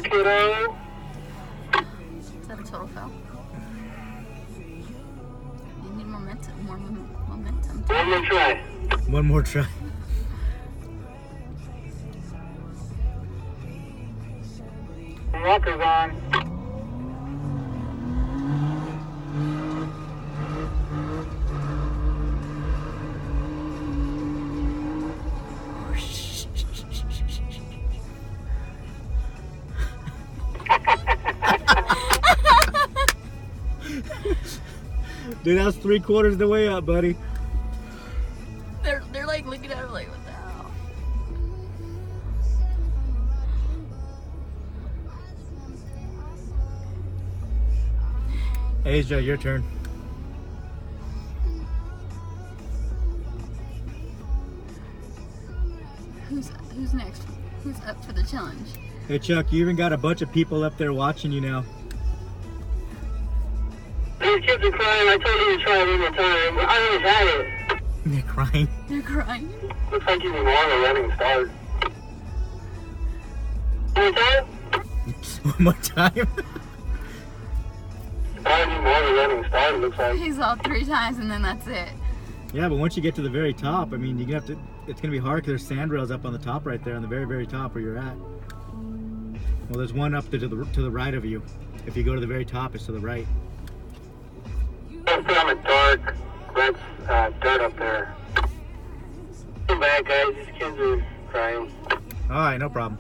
Kiddo. Is that a total fail? You need momentum, more momentum. One more try. One more try. Walker's on. Dude, that was 3/4 of the way up, buddy. They're like looking at him like, what the hell? Asia, your turn. Who's next? Who's up for the challenge? Hey Chuck, you even got a bunch of people up there watching you now. These kids are crying. I told you to try it one more time. I always had it. They're crying. They're crying. Looks like you need more of a running start. One more time? One more time. I need more of a running start, it looks like. He's all 3 times and then that's it. Yeah, but once you get to the very top, I mean, you're gonna have to. It's gonna be hard because there's sandrails up on the top right there, on the very, very top where you're at. Well, there's one up to the right of you. If you go to the very top, it's to the right. I'm on a dark, red dirt up there. Come back, guys. These kids are crying. All right, no problem.